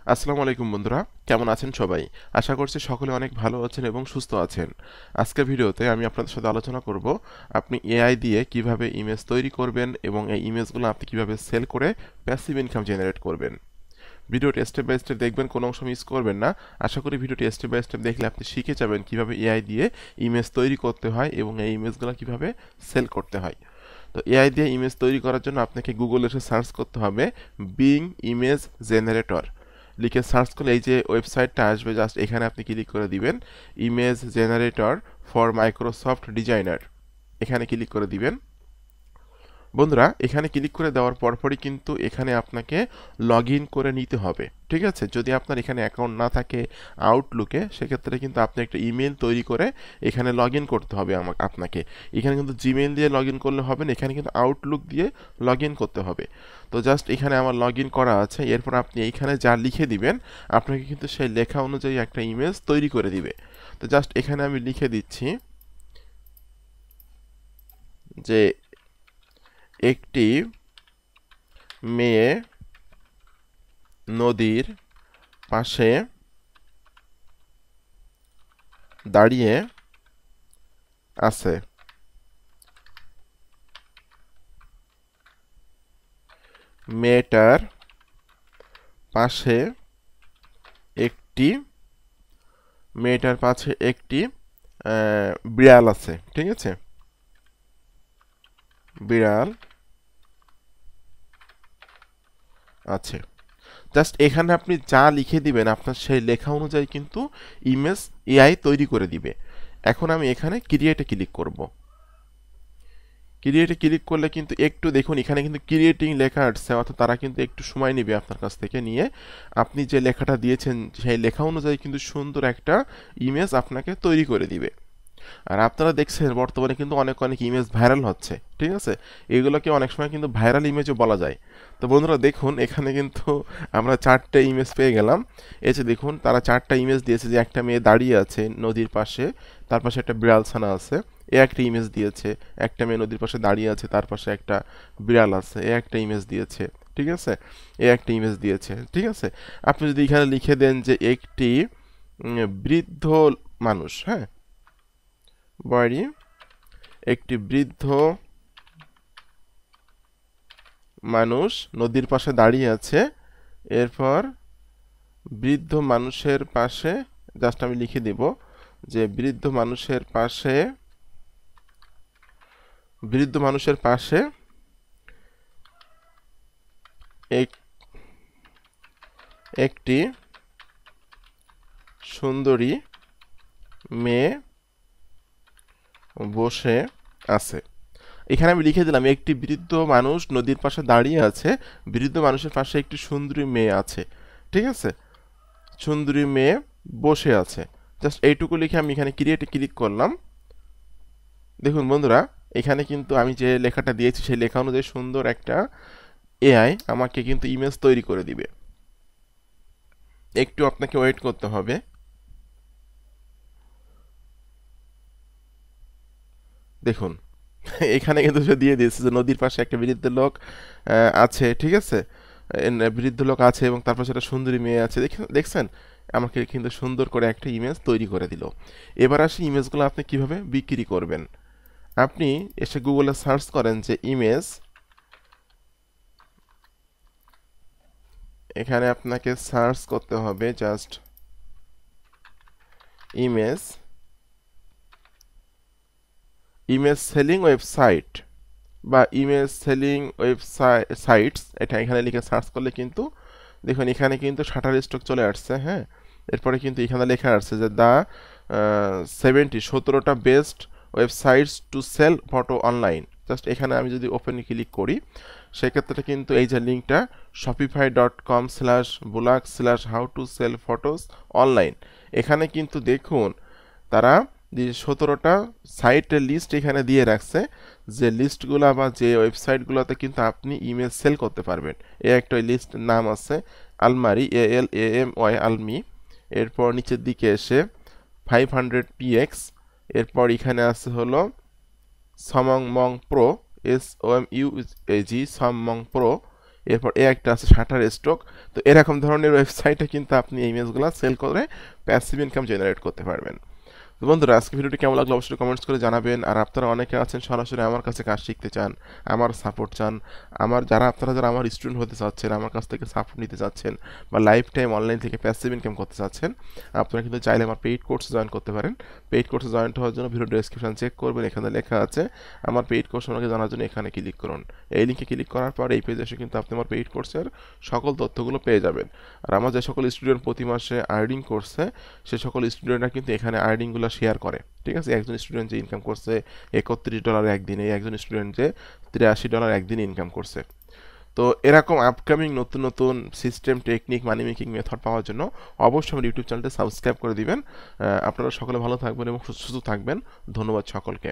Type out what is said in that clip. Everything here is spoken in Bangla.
আসসালামু আলাইকুম বন্ধুরা, কেমন আছেন সবাই? আশা করছি সকলে অনেক ভালো আছেন এবং সুস্থ আছেন। আজকের ভিডিওতে আমি আপনাদের সাথে আলোচনা করব আপনি এআই দিয়ে কিভাবে ইমেজ তৈরি করবেন এবং এই ইমেজগুলো আপনি কিভাবে সেল করে প্যাসিভ ইনকাম জেনারেট করবেন। ভিডিওটি স্টেপ বাই স্টেপ দেখবেন, কোনো অংশ মিস করবেন না। আশা করি ভিডিওটি স্টেপ বাই স্টেপ দেখলে আপনি শিখে যাবেন কিভাবে এআই দিয়ে ইমেজ তৈরি করতে হয় এবং এই ইমেজগুলো কিভাবে সেল করতে হয়। তো এআই দিয়ে ইমেজ তৈরি করার জন্য আপনাকে গুগলে এসে সার্চ করতে হবে বিং ইমেজ জেনারেটর। লিখে সার্চ করলে এই যে ওয়েবসাইটটা আসবে, জাস্ট এখানে আপনি ক্লিক করে দিবেন image generator for Microsoft designer. এখানে ক্লিক করে দিবেন। বন্ধুরা, এখানে ক্লিক করে দেওয়ার পরপরই কিন্তু এখানে আপনাকে লগ ইন করে নিতে হবে। ঠিক আছে? যদি আপনার এখানে অ্যাকাউন্ট না থাকে আউটলুকে, সেক্ষেত্রে কিন্তু আপনি একটা ইমেল তৈরি করে এখানে লগ ইন করতে হবে আপনাকে। এখানে কিন্তু জিমেইল দিয়ে লগ ইন করলে হবে না, এখানে কিন্তু আউটলুক দিয়ে লগ ইন করতে হবে। তো জাস্ট এখানে আমার লগ ইন করা আছে। এরপর আপনি এইখানে যা লিখে দিবেন আপনাকে কিন্তু সেই লেখা অনুযায়ী একটা ইমেজ তৈরি করে দিবে। তো জাস্ট এখানে আমি লিখে দিচ্ছি যে একটি মেয়ে নদীর পাশে দাঁড়িয়ে আছে। মেয়েটার পাশে একটি মেয়েটার পাশে একটি বিড়াল আছে। ঠিক আছে? বিড়াল আছে। জাস্ট এখানে আপনি যা লিখে দিবেন আপনার সেই লেখা অনুযায়ী কিন্তু ইমেজ এআই তৈরি করে দিবে। এখন আমি এখানে ক্রিয়েটে ক্লিক করব। ক্রিয়েটে ক্লিক করলে কিন্তু একটু দেখুন, এখানে কিন্তু ক্রিয়েটিং লেখা আসছে, অর্থাৎ তারা কিন্তু একটু সময় নেবে আপনার কাছ থেকে নিয়ে আপনি যে লেখাটা দিয়েছেন সেই লেখা অনুযায়ী কিন্তু সুন্দর একটা ইমেজ আপনাকে তৈরি করে দিবে। আর আপনারা দেখছেন বর্তমানে কিন্তু অনেক অনেক ইমেজ ভাইরাল হচ্ছে। ঠিক আছে? এগুলোকে অনেক সময় কিন্তু ভাইরাল ইমেজও বলা যায়। তো বন্ধুরা দেখুন, এখানে কিন্তু আমরা 4টে ইমেজ পেয়ে গেলাম। এই যে দেখুন, তারা 4টা ইমেজ দিয়েছে যে একটা মেয়ে দাঁড়িয়ে আছে নদীর পাশে, তার পাশে একটা বিড়াল ছানা আছে। এ একটা ইমেজ দিয়েছে। একটা মেয়ে নদীর পাশে দাঁড়িয়ে আছে, তার পাশে একটা বিড়াল আছে। এ একটা ইমেজ দিয়েছে। ঠিক আছে? এ একটা ইমেজ দিয়েছে। ঠিক আছে? আপনি যদি এখানে লিখে দেন যে একটি বৃদ্ধ মানুষ, হ্যাঁ, বাড়ি, একটি বৃদ্ধ মানুষ নদীর পাশে দাঁড়িয়ে আছে। এরপর বৃদ্ধ মানুষের পাশে জাস্ট আমি লিখে দিব যে বৃদ্ধ মানুষের পাশে একটি সুন্দরী মেয়ে বসে আছে। এখানে আমি লিখে দিলাম একটি বৃদ্ধ মানুষ নদীর পাশে দাঁড়িয়ে আছে, বৃদ্ধ মানুষের পাশে একটি সুন্দরী মেয়ে আছে। ঠিক আছে? সুন্দরী মেয়ে বসে আছে। জাস্ট এইটুকু লিখে আমি এখানে ক্রিয়েটে ক্লিক করলাম। দেখুন বন্ধুরা, এখানে কিন্তু আমি যে লেখাটা দিয়েছি সেই লেখা অনুযায়ী সুন্দর একটা এআই আমাকে কিন্তু ইমেজ তৈরি করে দিবে। একটু আপনাকে ওয়েট করতে হবে। দেখুন, এখানে কিন্তু সে দিয়ে দিয়েছে যে নদীর পাশে একটা বৃদ্ধ লোক আছে। ঠিক আছে? বৃদ্ধ লোক আছে এবং তার পাশে একটা সুন্দরী মেয়ে আছে। দেখছেন? আমাকে কিন্তু সুন্দর করে একটা ইমেজ তৈরি করে দিল। এবার আসি ইমেজগুলো আপনি কিভাবে বিক্রি করবেন। আপনি এসে গুগলে সার্চ করেন যে ইমেজ। এখানে আপনাকে সার্চ করতে হবে just image image selling website বা ইমেজ সেলিং ওয়েবসাইটস, এটা এখানে লিখে সার্চ করলে কিন্তু দেখুন এখানে কিন্তু শাটার স্টক চলে আসছে। হ্যাঁ, এরপরে কিন্তু এখানে লেখা আসছে যে দ্য 17টা best websites to sell photo online. Just এখানে আমি যদি ওপেনে ক্লিক করি সেক্ষেত্রে কিন্তু এই যে লিঙ্কটা shopify.com/blog/how to sell photos online, এখানে কিন্তু দেখুন তারা যে 17টা সাইটের লিস্ট এখানে দিয়ে রাখছে, যে লিস্টগুলো বা যে ওয়েবসাইটগুলোতে কিন্তু আপনি ইমেজ সেল করতে পারবেন। এ একটা লিস্ট নাম আছে আলমারি, ALAMY আলমি। এরপর নিচের দিকে এসে 500px। এরপর এখানে আছে হলো সমং মং প্রো, SOMUG সমং প্রো। এরপর একটা আছে শাটার স্টক। তো এরকম ধরনের ওয়েবসাইটে কিন্তু আপনি এই ইমেজগুলো সেল করে প্যাসিভ ইনকাম জেনারেট করতে পারবেন। তো বন্ধুরা, আজকে ভিডিওটি কেমন লাগলো অবশ্যই কমেন্টস করে জানাবেন। আর আপনারা অনেকে আছেন সরাসরি আমার কাছে কাজ শিখতে চান, আমার সাপোর্ট চান, যারা আমার স্টুডেন্ট হতে চাচ্ছেন, আমার কাছ থেকে সাপোর্ট নিতে চাচ্ছেন, বা লাইফ টাইম অনলাইন থেকে প্যাসিভ ইনকাম করতে চাচ্ছেন, আপনারা কিন্তু চাইলে আমার পেইড কোর্সে জয়েন করতে পারেন। পেইড কোর্সে জয়েন হওয়ার জন্য ভিডিও ডেসক্রিপশন চেক করবেন, এখানে লেখা আছে আমার পেইড কোর্স সম্পর্কে জানার জন্য এখানে ক্লিক করুন। এই লিঙ্কে ক্লিক করার পর এই পেজে এসে কিন্তু আপনি আমার পেইড কোর্সের সকল তথ্যগুলো পেয়ে যাবেন। আর আমার যে সকল স্টুডেন্ট প্রতি মাসে আর্নিং করছে, সে সকল স্টুডেন্টরা কিন্তু এখানে আর্নিংগুলো শেয়ার করে। ঠিক আছে, একজন স্টুডেন্ট যে ইনকাম করছে $31 একদিনে, একজন স্টুডেন্ট যে $83 একদিনে ইনকাম করছে। তো এরকম আপকামিং নতুন নতুন system, technique, money making method পাওয়ার জন্য অবশ্যই আমার ইউটিউব চ্যানেলটি সাবস্ক্রাইব করে দিবেন। আপনারা সকলে ভালো থাকবেন এবং সুস্থ থাকবেন। ধন্যবাদ সকলকে।